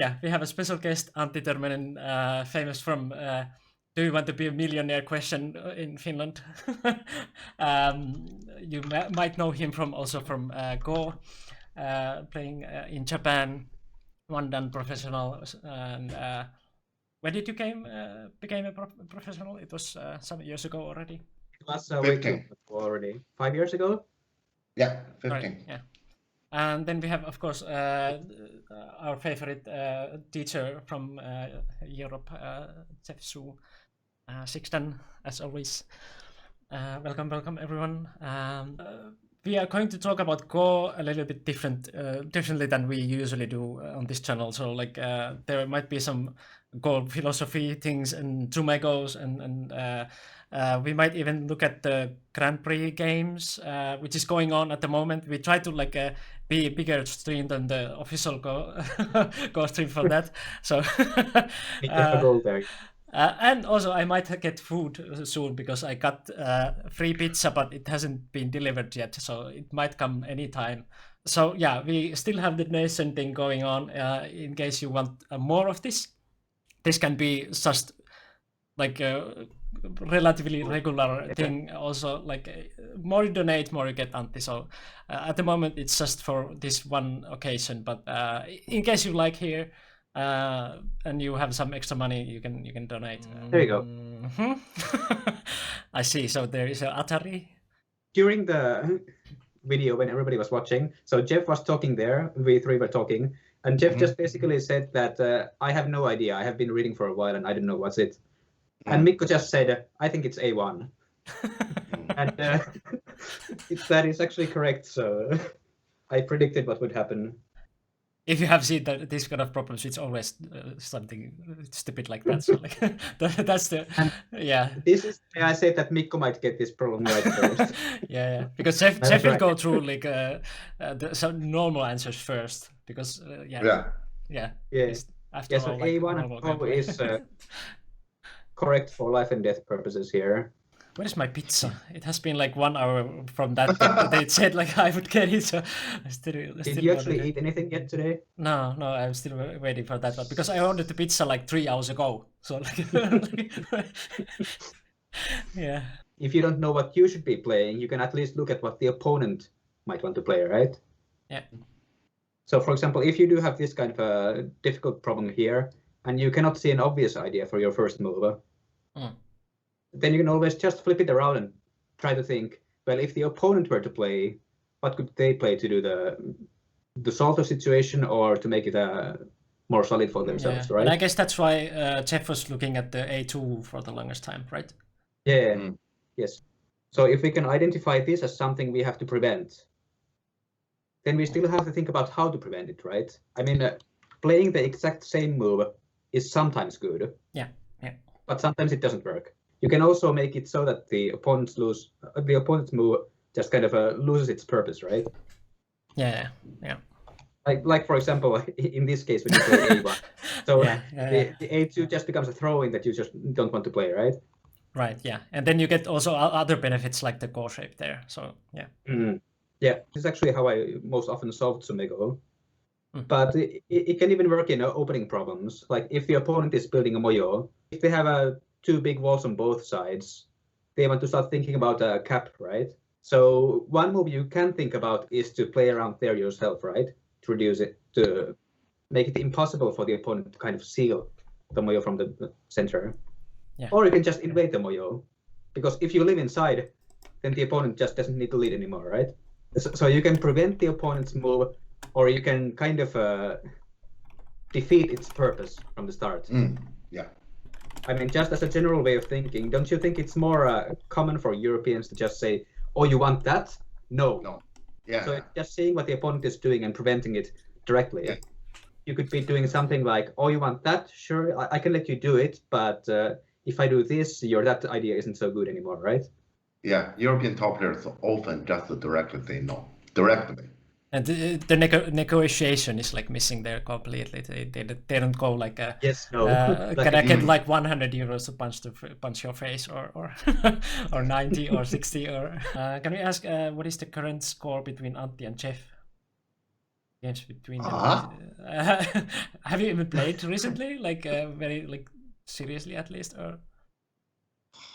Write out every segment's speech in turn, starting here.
Yeah, we have a special guest, Antti Törmänen, famous from Do You Want to Be a Millionaire question in Finland. You might know him from also from Go, playing in Japan, one professional. And when did you became a professional? It was some years ago already. It was way too 15. already. 5 years ago? Yeah, Right, 15. yeah. And then we have, of course, our favorite teacher from Europe, Jeff Su Sixten, as always. Welcome, everyone. We are going to talk about Go a little bit differently than we usually do on this channel. So, like, there might be some Go philosophy things and Trumegos, and we might even look at the Grand Prix games, which is going on at the moment. We try to be a bigger stream than the official Go Go stream for that. So. Need to have a goal there. And also, I might get food soon because I got free pizza, but it hasn't been delivered yet, so it might come anytime. So yeah, we still have the nation thing going on. In case you want more of this, this can be just like a relatively regular thing. Also, like more you donate, more you get, Antti. So at the moment, it's just for this one occasion. But in case you like here. And you have some extra money, you can donate. There you go. I see. So there is an Atari. During the video when everybody was watching, so Jeff was talking there, we three were talking, and Jeff just basically said that I have no idea. I have been reading for a while and I don't know what's it. And Mikko just said, I think it's A1. And that is actually correct. So I predicted what would happen. If you have seen this kind of problems, it's always something stupid like that. So like that's the yeah. This is I said that Mikko might get this problem right first. yeah, because Jeff will go through like some normal answers first because Yeah. After so all, like, A1 and O is correct for life and death purposes here. Where is my pizza? It has been like 1 hour from that. They said like I would get it. So I still Did you actually eat anything yet today? No, I'm still waiting for that one because I ordered the pizza like 3 hours ago. So like, yeah. If you don't know what you should be playing, you can at least look at what the opponent might want to play, right? Yeah. So for example, if you do have this kind of a difficult problem here, and you cannot see an obvious idea for your first move, then you can always just flip it around and try to think, well, if the opponent were to play, what could they play to do the solve the situation or to make it more solid for themselves, right? And I guess that's why Jeff was looking at the A2 for the longest time, right? Yeah, yes. So if we can identify this as something we have to prevent, then we still have to think about how to prevent it, right? I mean, playing the exact same move is sometimes good. Yeah. But sometimes it doesn't work. You can also make it so that the opponent's move just kind of loses its purpose, right? Yeah. Like for example, in this case, when you play A1, so the A2 just becomes a throw-in that you just don't want to play, right? Right. Yeah, and then you get also other benefits like the Go shape there. So yeah. Yeah, this is actually how I most often solve Tsumego. But it can even work in opening problems. Like if the opponent is building a moyo, if they have two big walls on both sides, they want to start thinking about a cap, right? So one move you can think about is to play around there yourself, right? To reduce it, to make it impossible for the opponent to kind of seal the moyo from the center. Yeah. Or you can just invade the moyo, because if you live inside, then the opponent just doesn't need to lead anymore, right? So you can prevent the opponent's move, or you can kind of defeat its purpose from the start. Yeah. I mean, just as a general way of thinking, don't you think it's more common for Europeans to just say, oh, you want that? No. Yeah. So just seeing what the opponent is doing and preventing it directly. Yeah. You could be doing something like, oh, you want that? Sure, I can let you do it, but if I do this, that idea isn't so good anymore, right? Yeah, European top players often just directly say no, directly. And the negotiation is like missing there completely. They don't go like yes, no. Can I get like 100 euros to punch your face or 90 or 60 or can we ask what is the current score between Antti and Jeff? games between them. Uh-huh. Have you even played recently? Like very like seriously at least, or?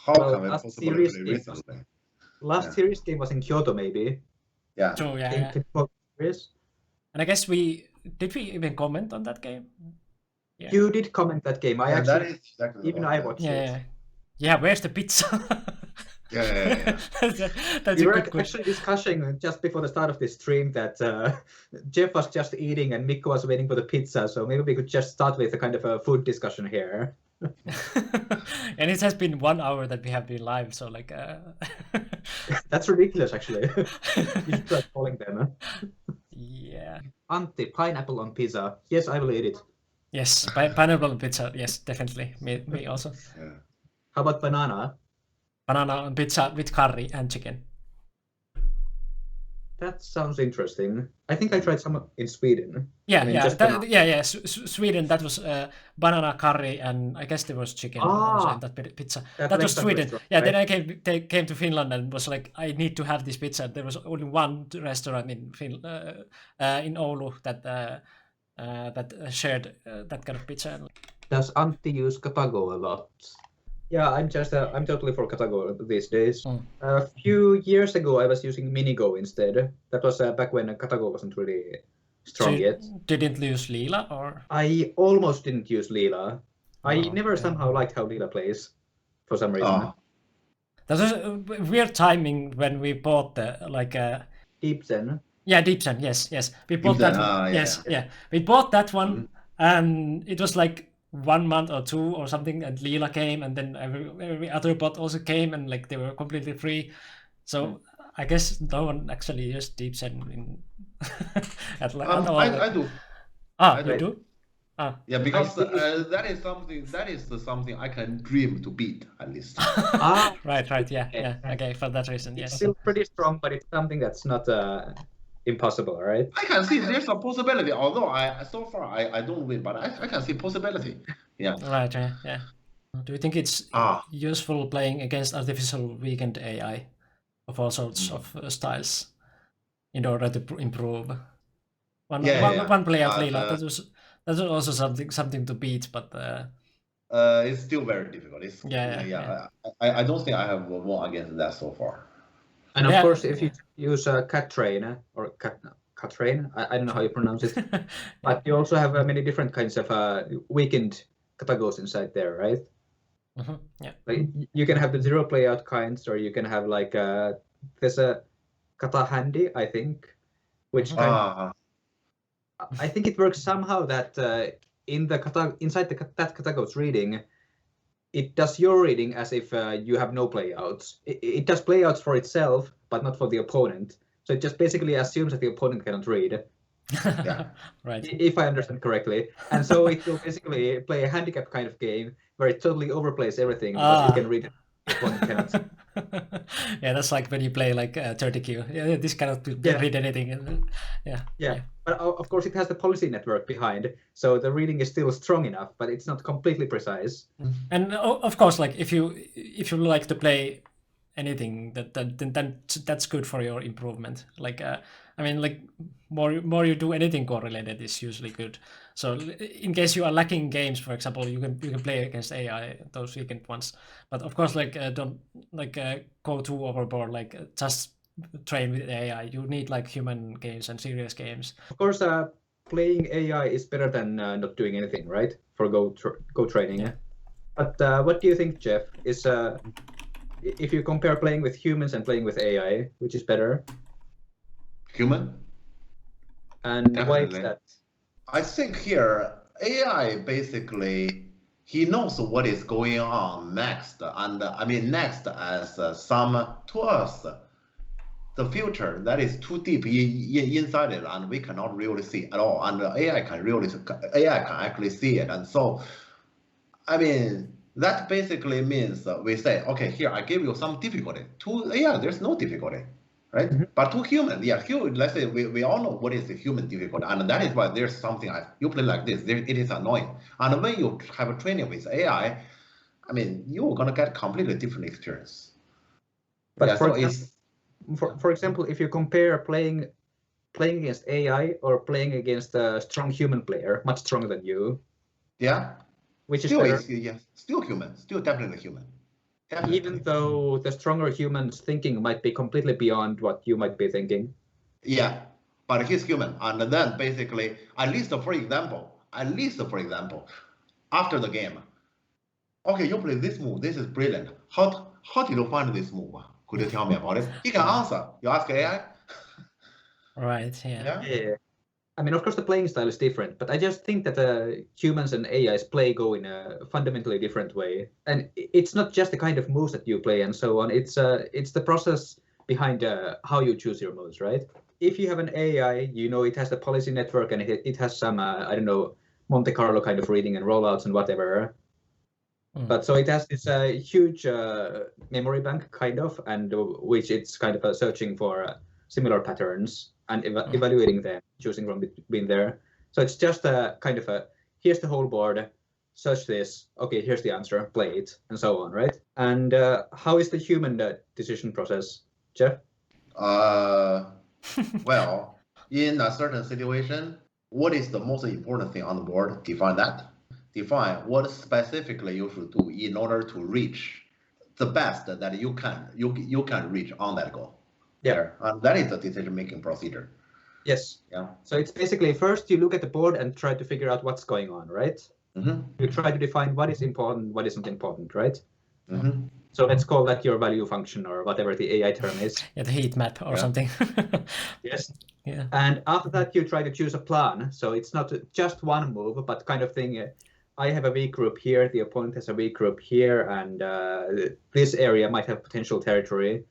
How Well, can we last possibly series play game recently? Last Yeah. series game was in Kyoto, maybe. Yeah. True, yeah, Game yeah. 24 series. And I guess did we even comment on that game? Yeah. You did comment that game. I Yeah, that actually, is exactly the even one. I Yeah. watched Yeah, it. yeah. Yeah, where's the pizza? Yeah. That's We a were good question. actually discussing just before the start of this stream that Jeff was just eating and Mikko was waiting for the pizza. So maybe we could just start with a kind of a food discussion here. And it has been 1 hour that we have been live, so like That's ridiculous, actually. You should try calling them. yeah. Antti, pineapple on pizza. Yes, I will eat it. Yes, pineapple on pizza. Yes, definitely. Me also. Yeah. How about banana? Banana on pizza with curry and chicken. That sounds interesting. I think I tried some in Sweden. Yeah, I mean, yeah, just banana. yeah. Sweden. That was banana curry, and I guess there was chicken also in that pizza. At That was Leksand Sweden. restaurant, Yeah, right? then I came to Finland and was like, I need to have this pizza. There was only one restaurant in in Oulu that shared that kind of pizza. Does Antti use Katago a lot? Yeah, I'm totally for Katago these days. A few years ago, I was using Minigo instead. That was back when Katago wasn't really strong yet. Didn't use Leela, or? I almost didn't use Leela. I Oh, never okay. somehow liked how Leela plays, for some reason. Oh. That was weird timing when we bought the Deep Zen. Yeah, Deep Zen. Yes. We bought Zen, that one. yeah. Yes, yeah. We bought that one, and it was like 1 month or 2 or something, and Leela came, and then every other bot also came, and like they were completely free. So I guess no one actually used Deep Zen in at all. I do. Ah, I you do. do? Ah. Yeah, because that is something I can dream to beat at least. Right. Yeah. Okay, for that reason, It's yes. still pretty strong, but it's something that's not impossible, right? I can see there's a possibility, although so far I don't win, but I can see possibility. Yeah. Right. Yeah. Do you think it's useful playing against artificial weakened AI of all sorts of styles in order to improve? One play out Leela. That was also something to beat, but it's still very difficult. Yeah. I don't think I have won against that so far. And of course, if you use Katrain or Katrain, I don't know how you pronounce it, but you also have many different kinds of weakened Katagos inside there, right? Yeah. Like you can have the 0 playout kinds, or you can have like there's a Kata Handy, I think, which I think it works somehow that in the inside that Katago's reading, it does your reading as if you have no playouts. It does playouts for itself, but not for the opponent. So it just basically assumes that the opponent cannot read. Yeah. Right. If I understand correctly. And so it will basically play a handicap kind of game where it totally overplays everything because it can read it. The opponent cannot. Yeah, that's like when you play like 30Q. Yeah, this cannot read anything. Yeah. But of course, it has the policy network behind, so the reading is still strong enough, but it's not completely precise. And of course, like if you like to play anything, then that's good for your improvement. Like I mean, like more you do anything correlated is usually good. So in case you are lacking games, for example, you can play against AI, those weekend ones. But of course, like don't go too overboard. Like just train with AI. You need like human games and serious games. Of course, playing AI is better than not doing anything, right? For go training. Yeah. But what do you think, Jeff? Is if you compare playing with humans and playing with AI, which is better? Human. And Definitely. why is that? I think here AI basically he knows what is going on next, and I mean next as some to us. The future that is too deep inside it, and we cannot really see at all. And AI can actually see it, and so, I mean, that basically means we say, okay, here I give you some difficulty. To AI, there's no difficulty, right? But to human, let's say we all know what is the human difficulty, and that is why there's something you play like this, it is annoying. And when you have a training with AI, I mean, you're gonna get completely different experience. But for example, if you compare playing playing against AI or playing against a strong human player, much stronger than you? Yeah. Which still is better? yes, still human, still definitely human. Definitely. Even though the stronger human's thinking might be completely beyond what you might be thinking. Yeah, but he's human, and then basically, at least for example, after the game, okay, you play this move. This is brilliant. How did you find this move? Could you tell me about it? He can answer. You ask AI. Right. Yeah. Yeah. I mean, of course, the playing style is different, but I just think that humans and AIs go in a fundamentally different way. And it's not just the kind of moves that you play and so on. It's the process behind how you choose your moves, right? If you have an AI, you know it has the policy network and it has some, I don't know, Monte Carlo kind of reading and rollouts and whatever. But so it has this huge memory bank kind of, and which it's kind of searching for similar patterns and evaluating them, choosing from between there. So it's just a kind of here's the whole board, search this, okay, here's the answer, play it, and so on, right? And how is the human decision process, Jeff? Well, in a certain situation, what is the most important thing on the board? Define that. Define what specifically you should do in order to reach the best that you can reach on that goal. Yeah, and that is the decision-making procedure. Yes. Yeah. So it's basically first you look at the board and try to figure out what's going on, right? Mm-hmm. You try to define what is important, what is not important, right? Mm-hmm. So let's call that your value function or whatever the AI term is. Yeah, the heat map or something. Yes. Yeah. And after that, you try to choose a plan. So it's not just one move, but kind of thing. I have a weak group here, the opponent has a weak group here, and this area might have potential territory.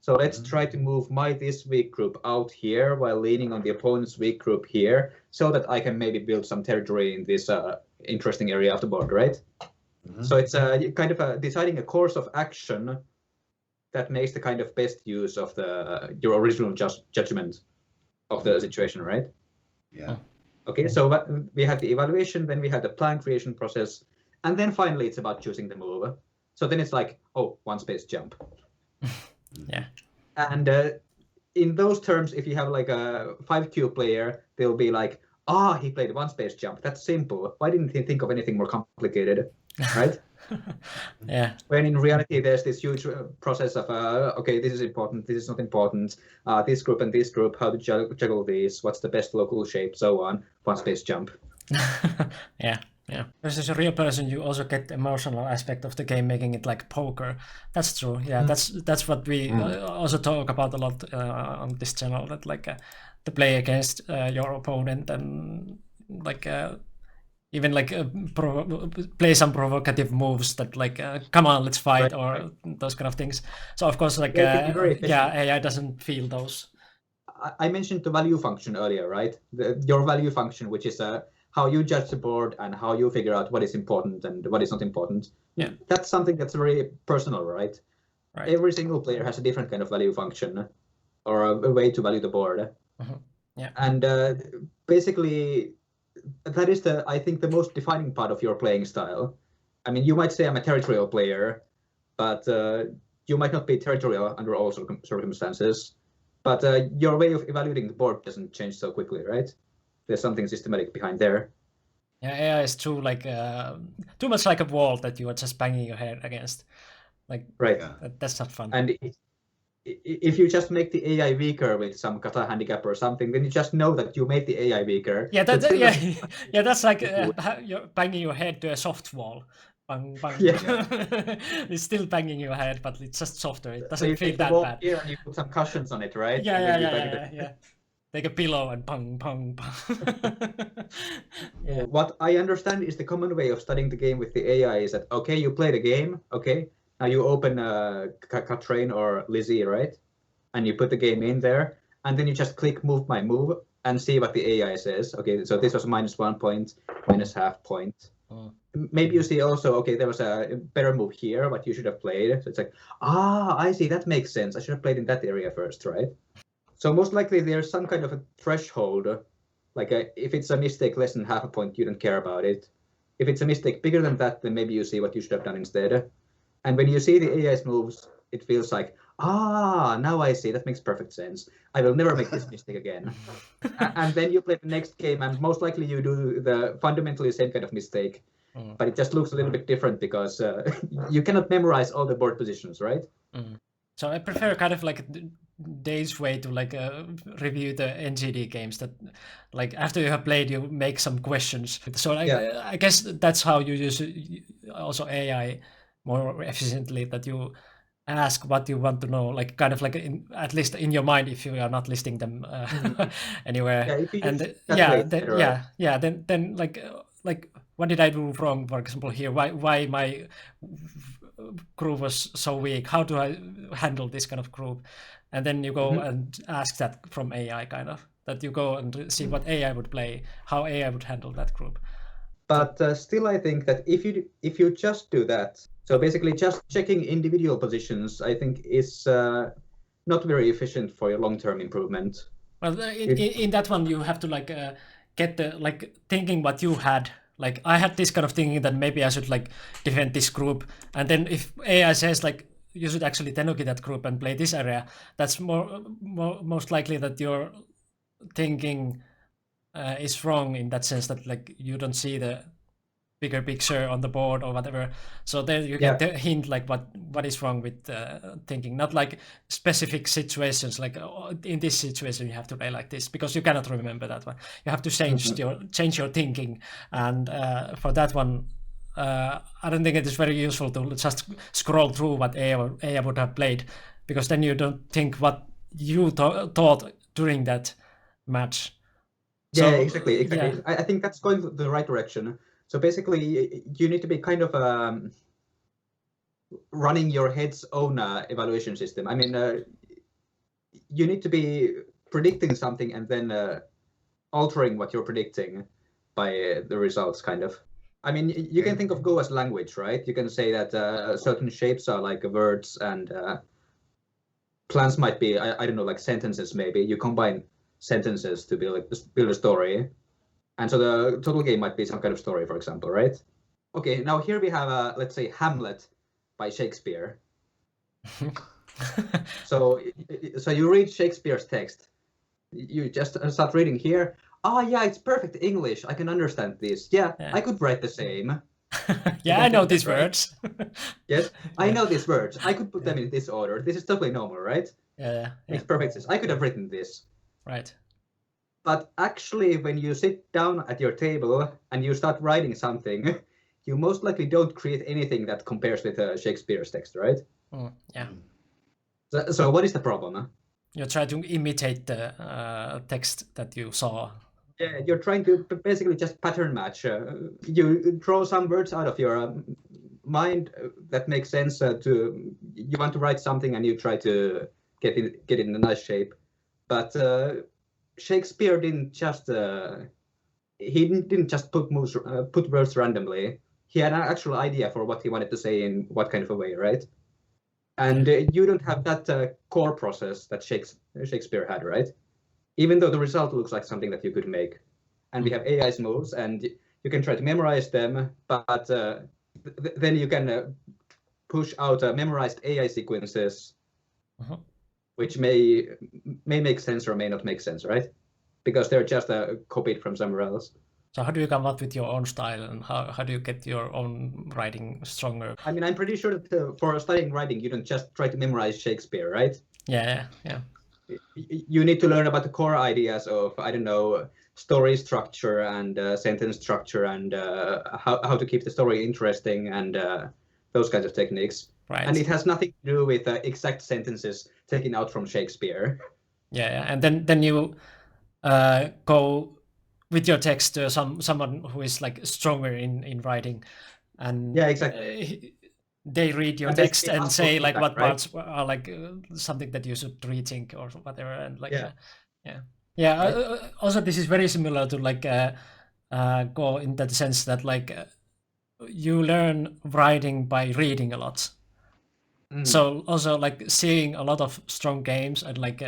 So let's try to move this weak group out here while leaning on the opponent's weak group here, so that I can maybe build some territory in this interesting area of the board, right? Mm-hmm. So it's kind of deciding a course of action that makes the kind of best use of your original judgment of the situation, right? Yeah. Okay, so we have the evaluation, then we have the plan creation process, and then finally it's about choosing the move. So then it's like, oh, one space jump. Yeah. And in those terms, if you have like a 5Q player, they'll be like, he played one space jump. That's simple. Why didn't he think of anything more complicated, right? Yeah. When in reality, there's this huge process of, okay, this is important, this is not important, this group and this group, how to juggle these, what's the best local shape, so on. One space jump. Yeah. Yeah. Versus a real person, you also get the emotional aspect of the game, making it like poker. That's true. Yeah, that's what we also talk about a lot on this channel. That like to play against your opponent and like even like play some provocative moves that like come on, let's fight, or those kind of things. So of course, like AI doesn't feel those. I mentioned the value function earlier, right? Your value function, which is how you judge the board and how you figure out what is important and what is not important. Yeah. That's something that's very personal, right? Every single player has a different kind of value function or a way to value the board. Mm-hmm. Yeah. And basically, that is I think the most defining part of your playing style. I mean, you might say I'm a territorial player, but you might not be territorial under all circumstances. But your way of evaluating the board doesn't change so quickly, right? There's something systematic behind there. Yeah, AI is too much like a wall that you are just banging your head against. Like, right. That's not fun. And if you just make the AI weaker with some kata handicap or something, then you just know that you made the AI weaker. Yeah, that's like you're banging your head to a soft wall. Bang, bang. Yeah. It's still banging your head, but it's just softer. It doesn't so you feel that bad. Here and you put some cushions on it, right? Yeah. Take a pillow and pong, pong, pong. Yeah. What I understand is the common way of studying the game with the AI is that, okay, you play the game, okay, now you open Katrain or Lizzie, right? And you put the game in there, and then you just click move my move and see what the AI says. Okay, so this was -1 point, -0.5 point. Maybe you see also, okay, there was a better move here, but you should have played. So it's like, I see, that makes sense. I should have played in that area first, right? So most likely there's some kind of a threshold, like if it's a mistake less than half a point, you don't care about it. If it's a mistake bigger than that, then maybe you see what you should have done instead. And when you see the AI's moves, it feels like, now I see. That makes perfect sense. I will never make this mistake again. And then you play the next game, and most likely you do the fundamentally same kind of mistake, but it just looks a little bit different because you cannot memorize all the board positions, right? So I prefer kind of like Dave's way to like review the NGD games, that like after you have played, you make some questions. So I guess that's how you use also AI more efficiently, that you ask what you want to know, like kind of like at least in your mind, if you are not listing them anywhere. Yeah, if you And then like what did I do wrong, for example, here? Why my group was so weak? How do I handle this kind of group? And then you go and ask that from AI, kind of, that you go and see what AI would play, how AI would handle that group. But still, I think that if you just do that, so basically just checking individual positions, I think is not very efficient for your long-term improvement. Well, in that one, you have to like get the like thinking what you had. Like I had this kind of thinking that maybe I should like defend this group, and then if AI says like you should actually tenuki that group and play this area, that's most likely that your thinking is wrong, in that sense that like you don't see the bigger picture on the board or whatever. So there you get the hint like what is wrong with thinking, not like specific situations, like in this situation you have to play like this, because you cannot remember that one. You have to change your thinking, and for that one I don't think it is very useful to just scroll through what AI would have played, because then you don't think what you thought during that match. Yeah, exactly. Yeah. I think that's going the right direction. So basically, you need to be kind of running your head's own evaluation system. I mean, you need to be predicting something and then altering what you're predicting by the results, kind of. I mean, you can think of Go as language, right? You can say that certain shapes are like words, and plans might be, I don't know, like sentences maybe. You combine sentences to build a story. And so the total game might be some kind of story, for example, right? Okay, now here we have, let's say, Hamlet by Shakespeare. So you read Shakespeare's text. You just start reading here. Yeah, it's perfect English. I can understand this. Yeah. I could write the same. I know these words. Yes, I know these words. I could put them in this order. This is totally normal, right? Yeah. Makes perfect sense. I could have written this. Right. But actually, when you sit down at your table and you start writing something, you most likely don't create anything that compares with Shakespeare's text, right? Yeah. So what is the problem? You try to imitate the text that you saw. Yeah, you're trying to basically just pattern match. You draw some words out of your mind that makes sense. You want to write something and you try to get it in a nice shape. But Shakespeare didn't just put words randomly. He had an actual idea for what he wanted to say in what kind of a way, right? And you don't have that core process that Shakespeare had, right? Even though the result looks like something that you could make. And we have AI's moves, and you can try to memorize them, but then you can push out memorized AI sequences, which may make sense or may not make sense, right? Because they're just copied from somewhere else. So how do you come up with your own style, and how do you get your own writing stronger? I mean, I'm pretty sure that for studying writing, you don't just try to memorize Shakespeare, right? Yeah. You need to learn about the core ideas of, I don't know, story structure and sentence structure and how to keep the story interesting and those kinds of techniques. Right. And it has nothing to do with exact sentences taken out from Shakespeare. Yeah. And then you go with your text to someone who is like stronger in writing, and yeah, exactly. They read your text and say like what parts are like something that you should rethink or whatever, and like also this is very similar to like Go in that sense that like you learn writing by reading a lot. So also like seeing a lot of strong games and like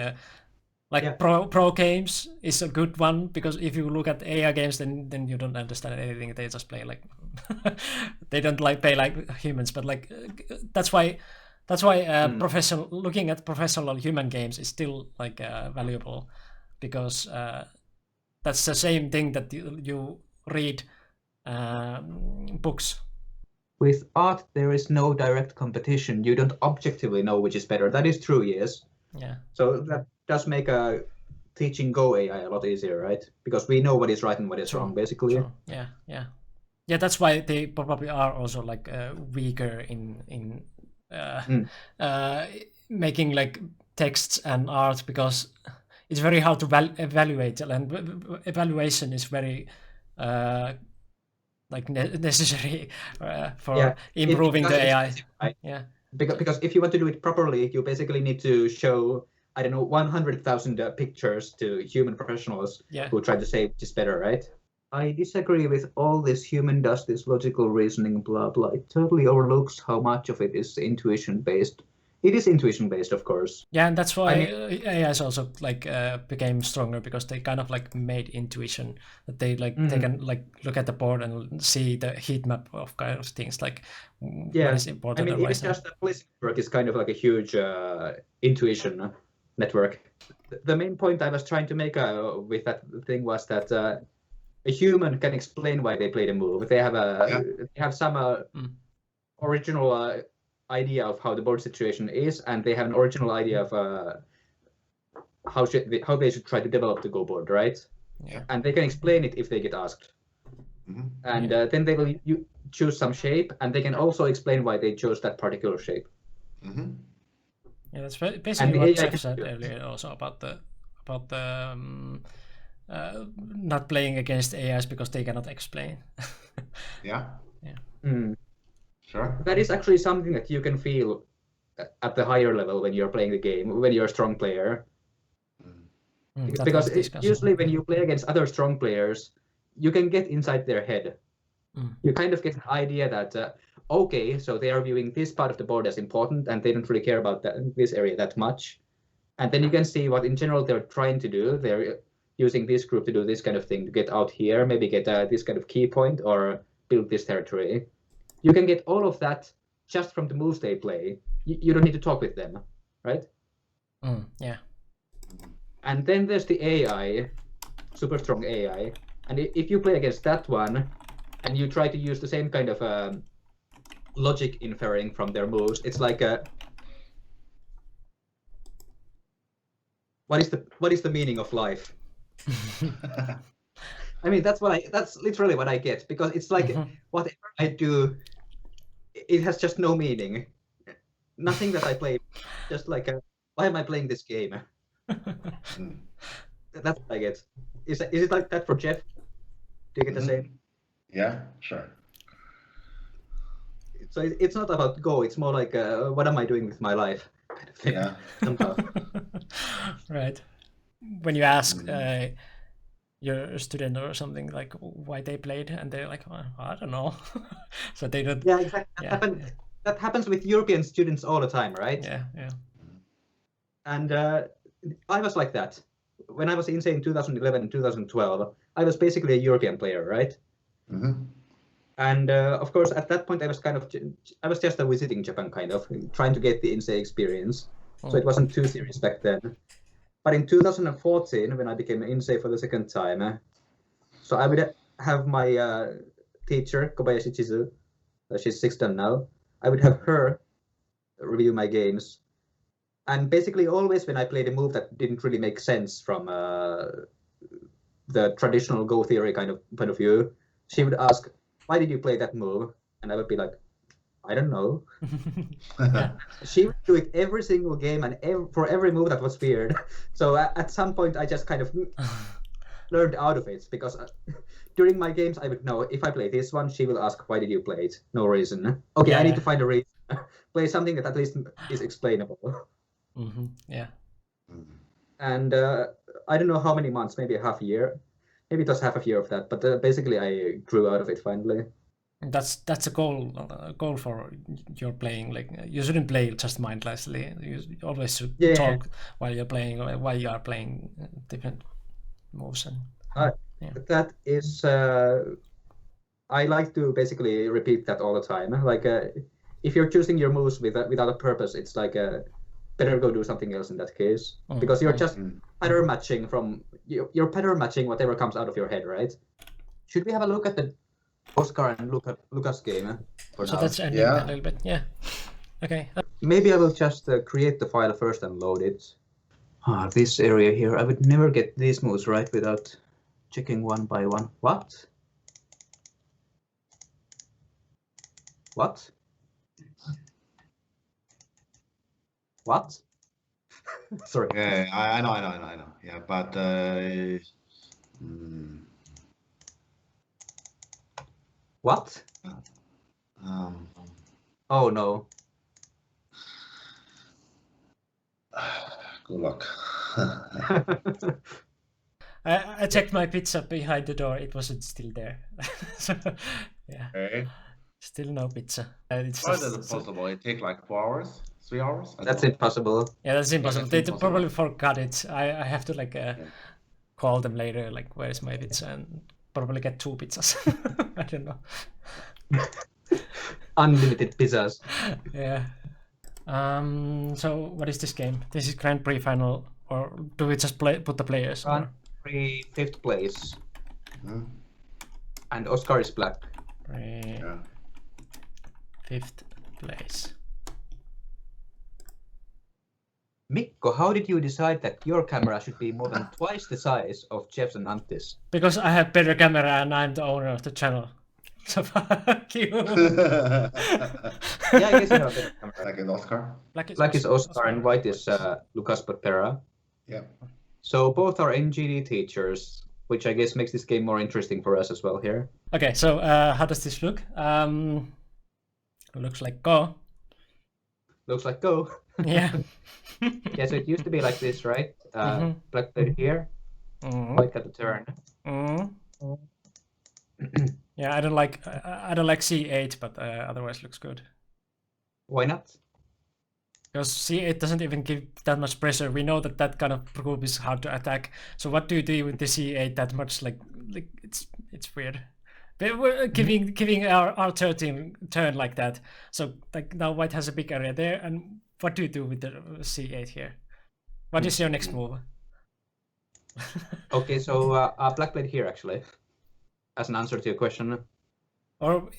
pro games is a good one, because if you look at AI games, then you don't understand anything. They just play like they don't like play like humans. But like that's why That's why looking at professional human games is still like valuable, because that's the same thing that you read books. With art, there is no direct competition. You don't objectively know which is better. That is true, yes. Yeah. So that does make teaching Go AI a lot easier, right? Because we know what is right and what is wrong, basically. True. Yeah. That's why they probably are also like weaker in making like texts and art, because it's very hard to evaluate, and evaluation is very like necessary for improving the AI. Right? Yeah. Because if you want to do it properly, you basically need to show, I don't know, 100,000 pictures to human professionals who try to say which is better, right? I disagree with all this human does this logical reasoning, blah, blah. It totally overlooks how much of it is intuition-based. It is intuition-based, of course. Yeah, and that's why AIs also like became stronger, because they kind of like made intuition, that they like they can like look at the board and see the heat map of kind of things, like what is important. I mean, even just the police network is kind of like a huge intuition network. The main point I was trying to make with that thing was that a human can explain why they played a move. They have some original idea of how the board situation is, and they have an original idea of how they should try to develop the Go board, right? Yeah. And they can explain it if they get asked. Mm-hmm. And then they will choose some shape, and they can also explain why they chose that particular shape. Mm-hmm. Yeah, that's basically what Jeff said earlier also about the not playing against AIs because they cannot explain. Yeah. Sure. That is actually something that you can feel at the higher level when you're playing the game, when you're a strong player. Because usually when you play against other strong players, you can get inside their head. You kind of get an idea that, okay, so they are viewing this part of the board as important, and they don't really care about this area that much. And then you can see what in general they're trying to do. They're using this group to do this kind of thing, to get out here, maybe get this kind of key point, or build this territory. You can get all of that just from the moves they play. You don't need to talk with them, right? Yeah. And then there's the AI, super strong AI. And if you play against that one, and you try to use the same kind of logic inferring from their moves, it's like what is the meaning of life? I mean, that's literally what I get, because it's like whatever I do, it has just no meaning. Nothing that I play, just like why am I playing this game? That's what I get. Is it like that for Jeff? Do you get the same? Yeah, sure. So it's not about Go. It's more like what am I doing with my life? Kind of thing. Yeah. Somehow. Right. When you ask your student or something like why they played, and they're like, oh, I don't know. So they don't. Yeah, exactly. That happens with European students all the time, right? Yeah. And I was like that. When I was in, say, in 2011 and 2012, I was basically a European player, right? And of course, at that point, I was just visiting Japan, kind of trying to get the INSEE experience. So it wasn't too serious back then. But in 2014, when I became an INSEE for the second time, so I would have my teacher, Kobayashi Chizu, she's 16 now, I would have her review my games. And basically always when I played a move that didn't really make sense from the traditional Go theory kind of point of view, she would ask, why did you play that move? And I would be like, I don't know. She would do it every single game and for every move that was weird. So at some point I just kind of learned out of it, because during my games I would know if I play this one, she will ask, why did you play it? No reason. Okay, I need to find a reason. Play something that at least is explainable. Yeah. And I don't know how many months, maybe a half a year. Maybe it was half a year of that, but basically I grew out of it finally. That's a goal for your playing. Like you shouldn't play just mindlessly. You always should talk while you're playing, or while you are playing different moves. And that is, I like to basically repeat that all the time. Like if you're choosing your moves without a purpose, it's like better go do something else in that case, because you're just pattern matching you're pattern matching whatever comes out of your head, right? Should we have a look at the Oscar and Lucas game for So now? that's ending a little bit. Yeah. Okay. Maybe I will just create the file first and load it. This area here, I would never get these moves right without checking one by one. What? What? What? Sorry. Yeah, I know. Yeah, but What? Oh no. Good luck. I checked my pizza behind the door. It wasn't still there. So, yeah. Okay. Still no pizza. It's How is just, it possible? It take like 4 hours, 3 hours? I don't That's know. impossible. Yeah, that's impossible. that's They impossible. probably forgot it. I have to like call them later. Like, where's my pizza? And probably get 2 pizzas. I don't know. Unlimited pizzas. Yeah. So what is this game? This is Grand Prix final, or do we just put the players? Grand Prix 5th place. Hmm? And Oscar is black. Yeah. 5th place. Mikko, how did you decide that your camera should be more than twice the size of Jeff's and Antti's? Because I have better camera and I'm the owner of the channel. So fuck you. Yeah, I guess you have a better camera. Like an Oscar. Black is Oscar and white is Lucas Potpera. Yeah. So both are NGD teachers, which I guess makes this game more interesting for us as well here. Okay, so how does this look? Looks like Go. Looks like Go. Yeah. Yeah, so it used to be like this, right? Black played here, white got the turn. Yeah, I don't like C8, but otherwise looks good. Why not? Because C8 doesn't even give that much pressure. We know that that kind of group is hard to attack. So what do you do with the C8 that much? Like it's weird. But we're giving our 13 turn like that. So like now white has a big area there, and what do you do with the C8 here? What is your next move? Okay, so black played here actually, as an answer to your question. Or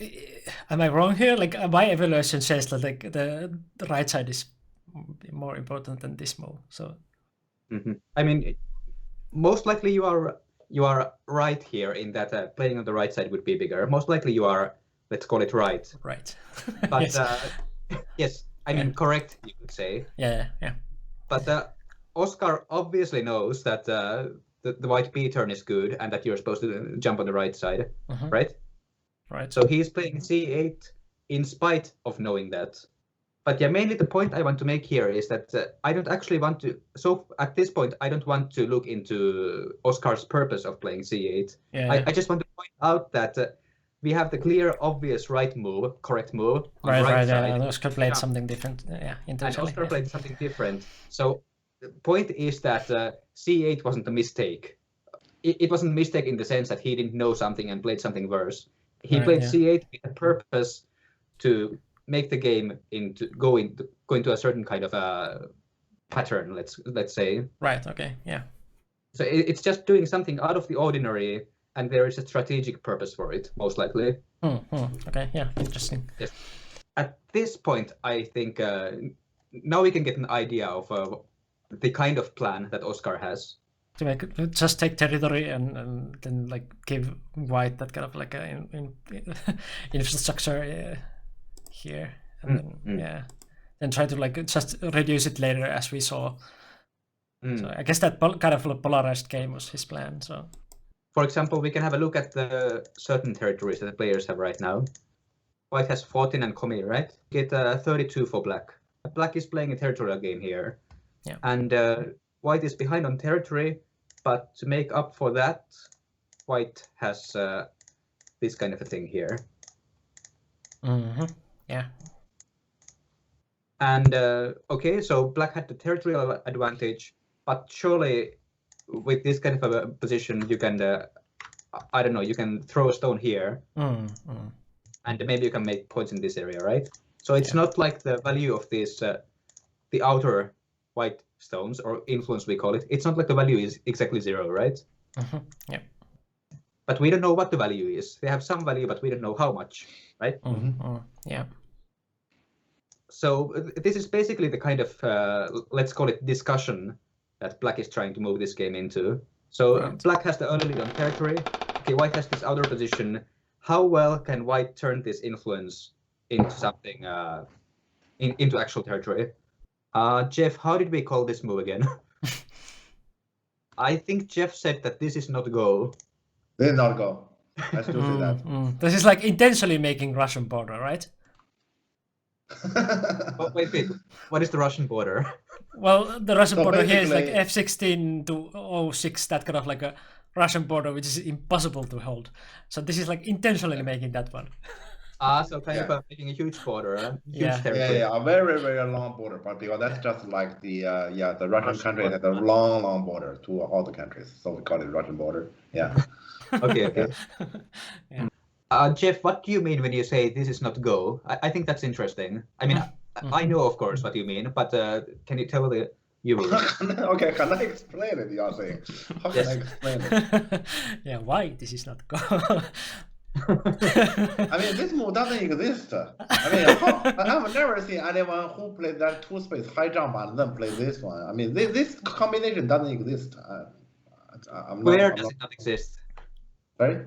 am I wrong here? Like my evaluation says that like the right side is more important than this move. So I mean, most likely you are right here in that playing on the right side would be bigger. Most likely you are, let's call it right. Right. But Yes. yes, I mean correct, you could say. Yeah. But Oscar obviously knows that the white B turn is good and that you're supposed to jump on the right side, right? Right. So he's playing C8 in spite of knowing that. But yeah, mainly the point I want to make here is that I don't actually want to. So at this point, I don't want to look into Oscar's purpose of playing C8. Yeah. I just want to point out that we have the clear, obvious correct move on the right side. And Oscar played something different. Yeah, And intentionally. Oscar played something different. So the point is that C8 wasn't a mistake. It wasn't a mistake in the sense that he didn't know something and played something worse. He played C8 with a purpose to make the game go into a certain kind of a pattern. Let's say. Right. Okay. Yeah. So it's just doing something out of the ordinary, and there is a strategic purpose for it, most likely. Okay. Yeah. Interesting. Yes. At this point, I think now we can get an idea of the kind of plan that Oscar has. To just take territory and then like give white that kind of like a infrastructure here, and then try to like just reduce it later, as we saw. So I guess that kind of polarized game was his plan. So, for example, we can have a look at the certain territories that the players have right now. White has 14 and Komi, right? Get 32 for black. Black is playing a territorial game here, and white is behind on territory. But to make up for that, white has this kind of a thing here. Yeah. And okay, so black had the territorial advantage, but surely with this kind of a position, you can, I don't know, you can throw a stone here, and maybe you can make points in this area, right? So it's not like the value of this, the outer white stones or influence we call it. It's not like the value is exactly 0, right? Yeah. But we don't know what the value is. They have some value, but we don't know how much, right? Yeah. So this is basically the kind of, let's call it discussion that Black is trying to move this game into. So Black has the early lead on territory. Okay, White has this outer position. How well can White turn this influence into something, into actual territory? Jeff, how did we call this move again? I think Jeff said that this is not go. This is not go. I still say that. This is like intentionally making Russian border, right? Oh, wait. What is the Russian border? Well, the Russian border here is like F16 to 06, that kind of like a Russian border, which is impossible to hold. So this is like intentionally making that one. So kind of making a huge border, huge territory. Yeah, a very, very long border, but because that's just like the Russian country has a long border to all the countries, so we call it Russian border. Yeah. Okay. Yeah. Jeff, what do you mean when you say this is not go? I think that's interesting. I mean, I know, of course, what you mean, but can you tell the viewers? Okay, can I explain it? You're saying, how can I explain it? Yeah, why this is not go? I mean, this move doesn't exist. I mean, I've never seen anyone who plays that two-space high jump and then play this one. I mean, this combination doesn't exist. Where does it not exist? Sorry?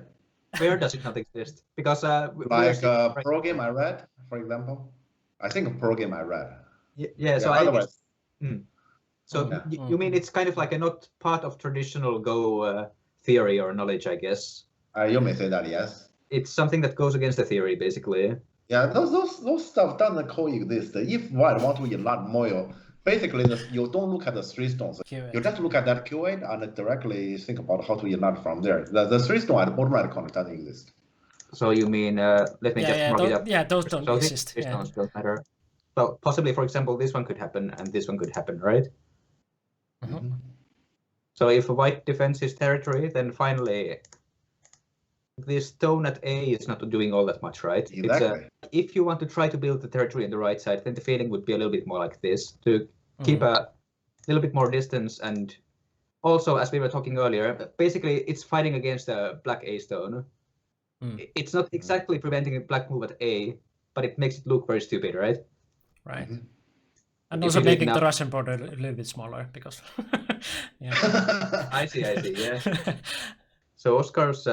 Where does it not exist? Because like pro game I read, for example. I think pro game I read. Yeah. So you mean it's kind of like a not part of traditional Go theory or knowledge, I guess. You may say that, yes. It's something that goes against the theory, basically. Yeah, those stuff doesn't coexist. If White want to enlarge Moyo, basically you don't look at the 3 stones. You just look at that Q8 and directly think about how to enlarge from there. The 3 stone at the bottom right corner doesn't exist. So you mean, let me just mark it up. Yeah, those don't exist. These stones don't matter. Well, possibly, for example, this one could happen and this one could happen, right? So if White defends his territory, then finally this stone at A is not doing all that much, right? Exactly. If you want to try to build the territory on the right side, then the feeling would be a little bit more like this, to keep a little bit more distance. And also, as we were talking earlier, basically it's fighting against a black A stone. It's not exactly preventing a black move at A, but it makes it look very stupid, right? Right. And also making the Russian border a little bit smaller, because... I see, yeah. So Oscar's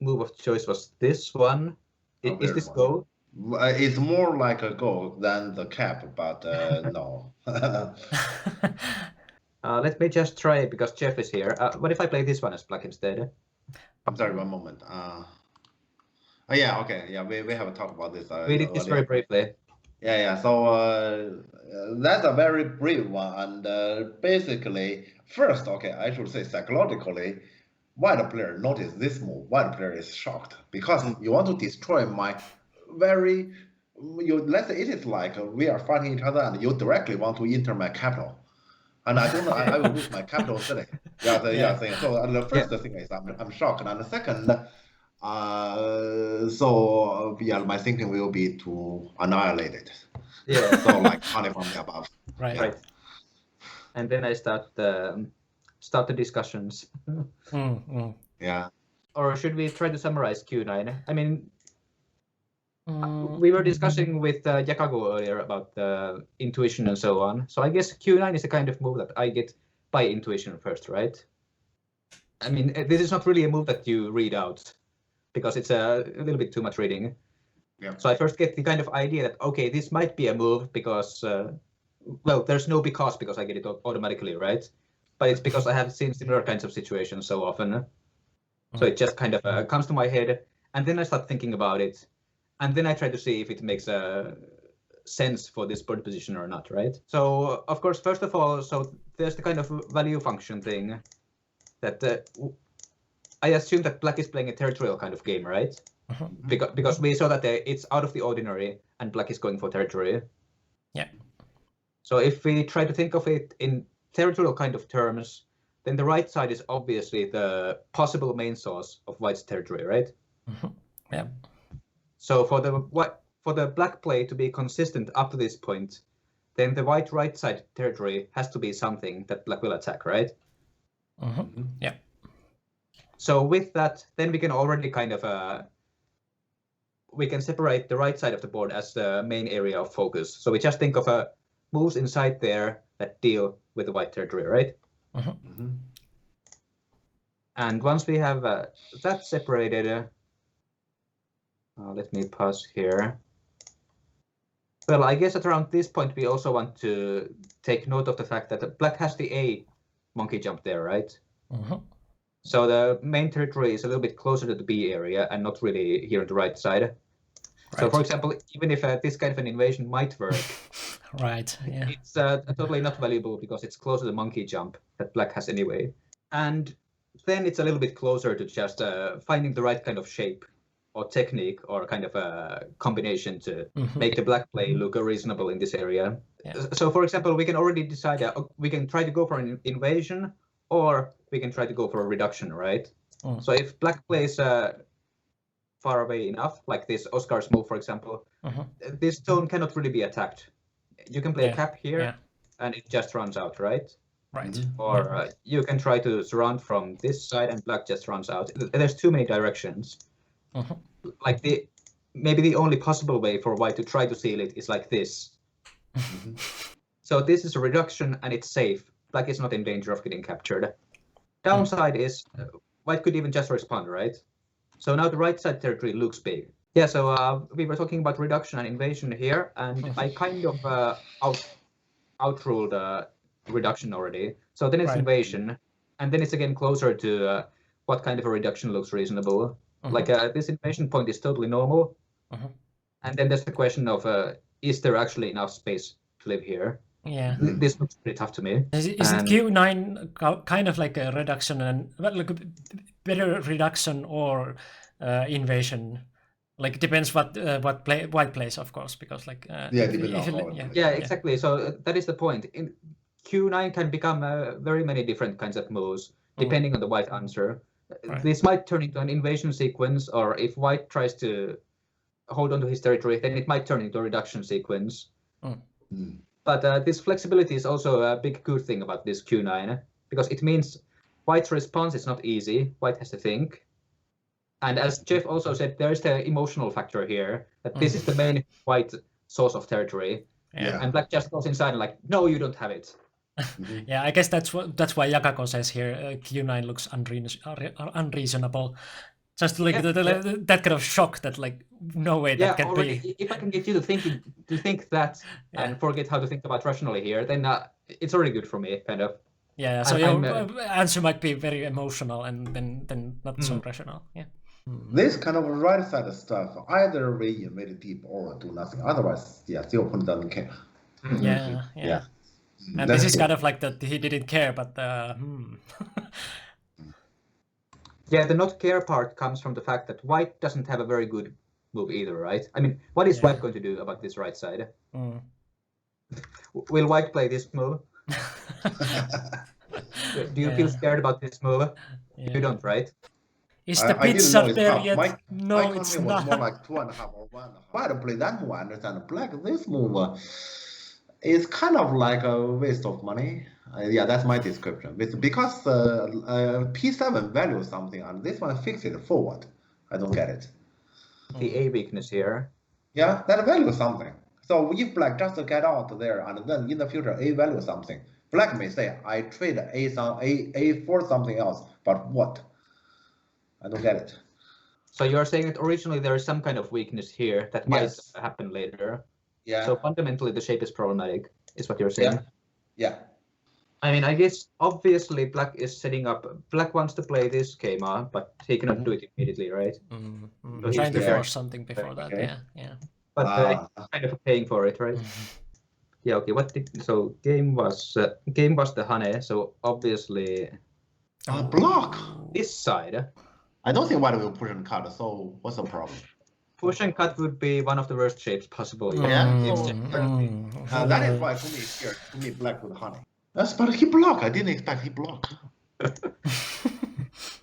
move of choice was this one. Is this go? It's more like a go than the cap, but no. Let me just try it because Jeff is here. What if I play this one as black instead? I'm sorry, one moment. Yeah, okay. Yeah, we have talked about this. We did this very briefly. Yeah. So that's a very brief one. And basically, first, okay, I should say psychologically, White player notice this move. White player is shocked because you want to destroy my let's say it is like we are fighting each other and you directly want to enter my capital. And I don't know, I will lose my capital city. So the first thing is I'm shocked. And the second, my thinking will be to annihilate it. Yeah. So like honey from the above. Right. And then I start the discussions. Yeah. Or should we try to summarize Q9? I mean, we were discussing with Yakago earlier about intuition and so on. So I guess Q9 is the kind of move that I get by intuition first, right? I mean, this is not really a move that you read out because it's a little bit too much reading. Yeah. So I first get the kind of idea that, okay, this might be a move because, there's no because I get it automatically, right? But it's because I have seen similar kinds of situations so often. So it just kind of comes to my head, and then I start thinking about it, and then I try to see if it makes sense for this board position or not, right? So, of course, first of all, so there's the kind of value function thing that I assume that black is playing a territorial kind of game, right? Because we saw that it's out of the ordinary, and black is going for territory. Yeah. So if we try to think of it in territorial kind of terms, then the right side is obviously the possible main source of White's territory, right? Yeah. So for for the black play to be consistent up to this point, then the white right side territory has to be something that black will attack, right? Yeah. So with that, then we can already kind of we can separate the right side of the board as the main area of focus. So we just think of moves inside there that deal with the white territory, right? And once we have that separated, let me pause here. Well, I guess at around this point, we also want to take note of the fact that black has the A monkey jump there, right? So the main territory is a little bit closer to the B area and not really here on the right side. Right. So for example, even if this kind of an invasion might work, right, yeah, it's totally not valuable because it's closer to the monkey jump that black has anyway. And then it's a little bit closer to just finding the right kind of shape or technique or kind of a combination to make the black play look reasonable in this area. Yeah. So for example, we can already decide we can try to go for an invasion or we can try to go for a reduction, right? So if black plays far away enough, like this Oscar's move, for example, this stone cannot really be attacked. You can play a cap here and it just runs out, right? Right. Or you can try to surround from this side and black just runs out. There's too many directions. Like maybe the only possible way for white to try to seal it is like this. So this is a reduction and it's safe. Black is not in danger of getting captured. Downside is white could even just respond, right? So now the right side territory looks big. Yeah, so we were talking about reduction and invasion here, and I kind of outruled reduction already. So then it's invasion, and then it's again closer to what kind of a reduction looks reasonable. Like this invasion point is totally normal. And then there's the question of, is there actually enough space to live here? Yeah. This looks pretty tough to me. Is it Q9 kind of like a reduction and like a better reduction or invasion? Like depends what white plays, of course, because like exactly. So that is the point. Q9 can become very many different kinds of moves depending on the white answer. Right. This might turn into an invasion sequence, or if white tries to hold on to his territory, then it might turn into a reduction sequence. But this flexibility is also a big good thing about this Q9, because it means white's response is not easy. White has to think. And as Jeff also said, there is the emotional factor here, that this is the main white source of territory. Yeah. And black just goes inside and like, no, you don't have it. Yeah, I guess that's why Yakako says here Q9 looks unreasonable. Just like that kind of shock that like no way that can be. If I can get you to think that and forget how to think about rationally here, then it's already good for me, kind of. Yeah, so your answer might be very emotional and then not so rational. Yeah. This kind of right side stuff, either we invade deep or do nothing. Otherwise, the opponent doesn't care. Yeah. And this is kind of like that he didn't care, but Yeah, the not care part comes from the fact that white doesn't have a very good move either, right? I mean, what is white going to do about this right side? Will white play this move? Do you feel scared about this move? Yeah. You don't, right? Is the pizza there yet? No, it's not. Was more like 2.5 or 1.5. Why to play that move? I understand. Black, this move is kind of like a waste of money. That's my description. Because P7 values something and this one fixes it forward. I don't get it. The A weakness here. Yeah, that values something. So if black just get out there and then in the future A values something, black may say, I trade A for something else, but what? I don't get it. So you're saying that originally there is some kind of weakness here that might happen later. Yeah. So fundamentally the shape is problematic, is what you're saying. Yeah. I mean, I guess obviously black is setting up. Black wants to play this schema, but he cannot do it immediately, right? So trying to force something before that. Yeah. But kind of paying for it, right? Yeah. Okay. So game was the Hane. So obviously. Block. This side. I don't think white will push and cut. So what's the problem? Push and cut would be one of the worst shapes possible. That is why for me here, black with honey. But he blocked. I didn't expect he blocked.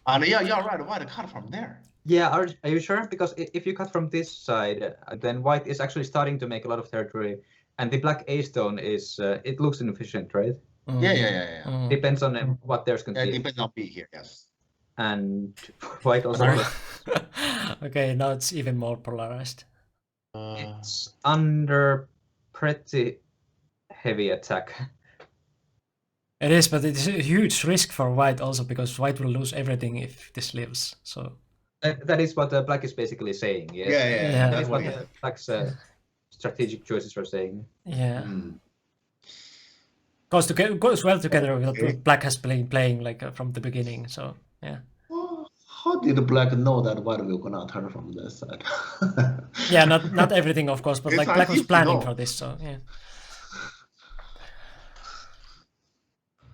And you're right. White cut from there. Yeah, are you sure? Because if you cut from this side, then white is actually starting to make a lot of territory, and the black A stone is it looks inefficient, right? Yeah. Depends on what there's Yeah, conceded. depends on B here, yes. And white also Okay, now it's even more polarized. it's under pretty heavy attack. It is, but it's a huge risk for white also because white will lose everything if this lives. So That is what black is basically saying. Yes. Yeah. That That's is what what it is. black's strategic choices are saying. yeah, Mm. goes well together with Okay. what black has been playing like from the beginning. So yeah, Well, how did black know that white will gonna turn from this side? yeah, not everything of course, but It's like as black was if planning no. for this. So yeah.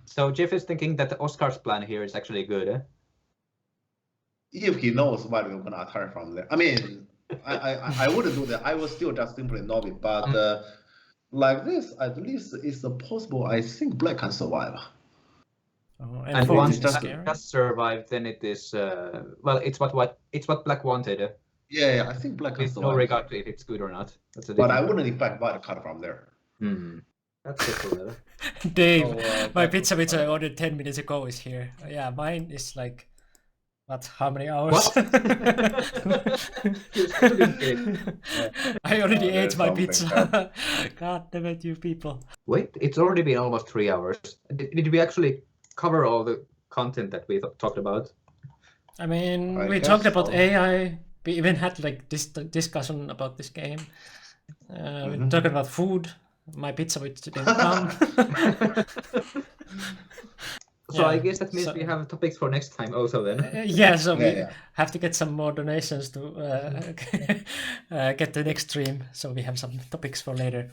So Jeff is thinking that Oscar's plan here is actually good. If he knows white will gonna turn from there. I mean, I wouldn't do that. I would still just simply knob it. But like this, at least it's possible. I think black can survive. Oh, And four once is just- scary. has survived, then it is well, it's what black wanted. Yeah, I think black can With no survive. regard to if it's good or not. That's a But I different- wouldn't expect white to cut from there. That's different. Dave, So, my that- pizza which I ordered 10 minutes ago is here. Yeah, mine is like, what, how many hours? You still didn't get it. I already Oh, ate there's my something pizza. God damn it, you people. Wait, it's already been almost 3 hours. Did we actually cover all the content that we talked about? I mean, I we guess talked about so. AI. We even had like this discussion about this game. We talked about food. My pizza which didn't come. So I Yeah, guess that means so- we have topics for next time also then. Yeah, so we Yeah. have to get some more donations to get the next stream. So we have some topics for later.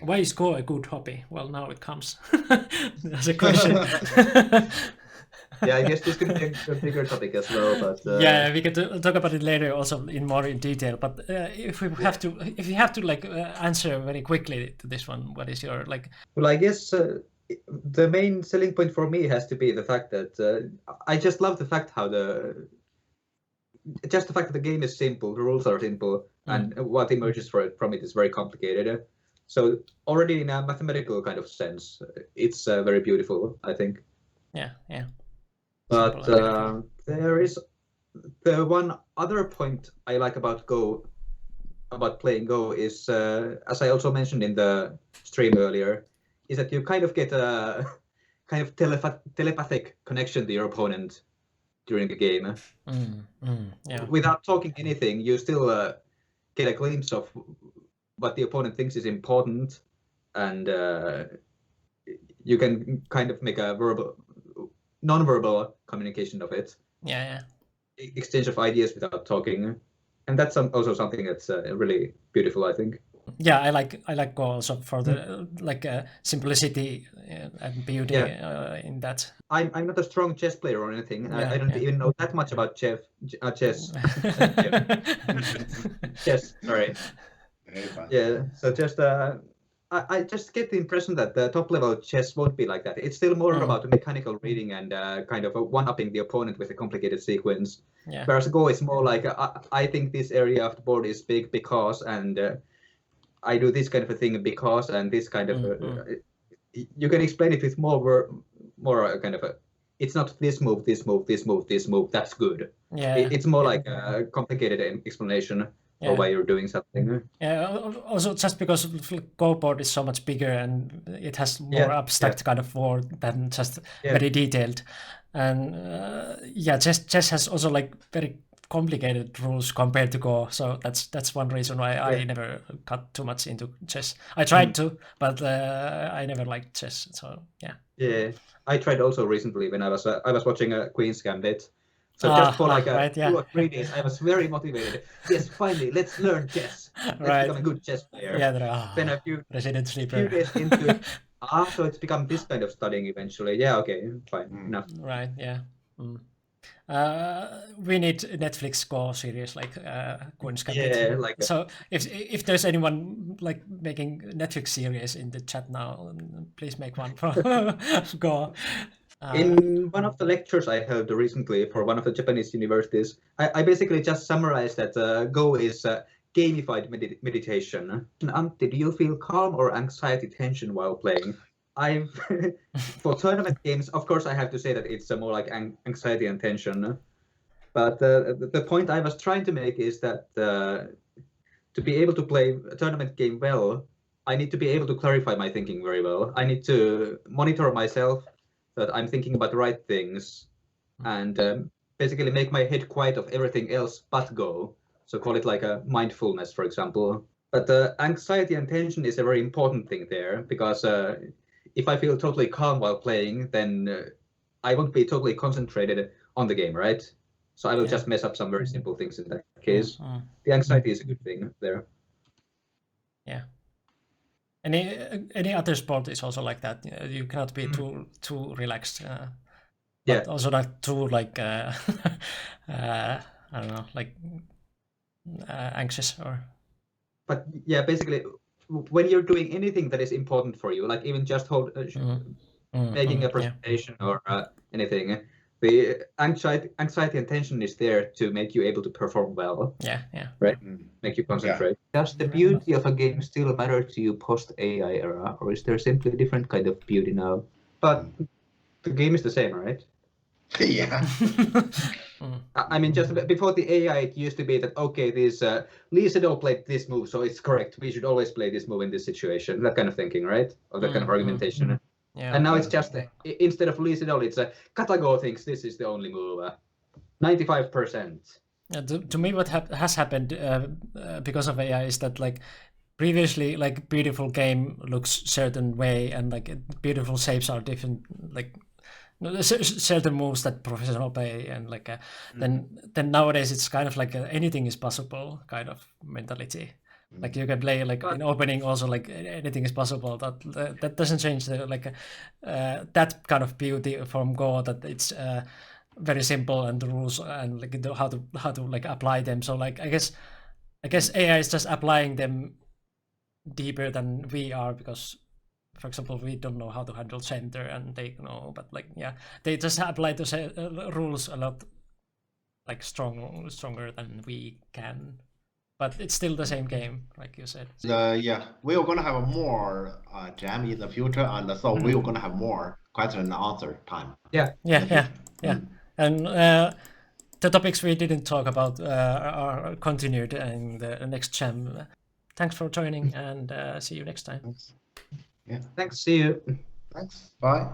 Why is Go a good hobby? Well, now it comes. That's a question. Yeah, I guess this could be a bigger topic as well, but Yeah, we can talk about it later, also in more in detail. But if you have to like answer very quickly to this one, what is your like? Well, I guess the main selling point for me has to be the fact that I just love the fact how the fact that the game is simple, the rules are simple, and what emerges from it is very complicated. So already in a mathematical kind of sense, it's very beautiful, I think. Yeah. But Simple and beautiful. there is the one other point I like about Go, about playing Go, is as I also mentioned in the stream earlier, is that you kind of get a kind of telepathic connection to your opponent during the game. Yeah. Without talking anything, you still get a glimpse of what the opponent thinks is important, and you can kind of make a non-verbal communication of it, Yeah. exchange of ideas without talking, and that's also something that's really beautiful, I think. Yeah, I like Go also for the like simplicity and beauty in that. I'm not a strong chess player or anything. Yeah, I don't yeah. even know that much about chess. Chess, sorry. Very fun. Yeah, so just I just get the impression that the top level chess won't be like that. It's still more about mechanical reading and kind of one-upping the opponent with a complicated sequence. Yeah. Whereas Go is more like I think this area of the board is big because, and I do this kind of a thing because, and this kind of you can explain it with more kind of a. It's not this move, this move, this move, this move. That's good. Yeah. It's more like a complicated explanation of why you're doing something. Yeah, also just because Go board is so much bigger and it has more abstract kind of word than just very detailed. And chess has also like very complicated rules compared to Go. So that's one reason why I never got too much into chess. I tried to, but I never liked chess. So yeah. Yeah, I tried also recently when I was watching Queen's Gambit. So just for like 2 or 3 days, I was very motivated. Yes, finally, let's learn chess. Let's become a good chess player. Yeah, then a few Sleeper. days into it, so it's become this kind of studying eventually. Yeah, okay, fine, enough. Right, yeah. We need Netflix Go series like Queen's Gambit. Yeah, like so if there's anyone like making Netflix series in the chat now, please make one for Go. In one of the lectures I held recently for one of the Japanese universities, I basically just summarized that Go is gamified meditation. Antti, do you feel calm or anxiety tension while playing? For tournament games, of course, I have to say that it's more like anxiety and tension. But the point I was trying to make is that to be able to play a tournament game well, I need to be able to clarify my thinking very well. I need to monitor myself that I'm thinking about the right things, and basically make my head quiet of everything else but Go. So call it like a mindfulness, for example. But anxiety and tension is a very important thing there, because if I feel totally calm while playing, then I won't be totally concentrated on the game, right? So I will just mess up some very simple things in that case. The anxiety is a good thing there. Yeah. Any other sport is also like that. You cannot be too relaxed. But also not too like I don't know, like anxious or. But yeah, basically, when you're doing anything that is important for you, like even just making a presentation or anything, the anxiety and tension is there to make you able to perform well. Yeah. Right? Make you concentrate. Yeah. Does the beauty of a game still matter to you post-AI era, or is there simply a different kind of beauty now? But the game is the same, right? Yeah. I mean, just before the AI, it used to be that, okay, this Lee Sedol played this move, so it's correct. We should always play this move in this situation. That kind of thinking, right? Or that kind of argumentation. Yeah. And now it's just, instead of Lee Sedol, it's Katago thinks this is the only move. 95%. Yeah, to me, what has happened because of AI is that, like, previously, like, beautiful game looks certain way, and like beautiful shapes are different, like certain moves that professional play, and like then nowadays it's kind of like anything is possible kind of mentality. Like you can play like in opening also like anything is possible. That doesn't change the like that kind of beauty from Go, that it's very simple, and the rules and like how to like apply them. So like I guess AI is just applying them deeper than we are, because for example we don't know how to handle center and they know, but like they just apply the rules a lot like stronger than we can. But it's still the same game, like you said. We are going to have more jam in the future, and so we are going to have more question and answer time. Yeah. And the topics we didn't talk about are continued in the next jam. Thanks for joining, and see you next time. Thanks. Yeah. Thanks. See you. Thanks. Bye.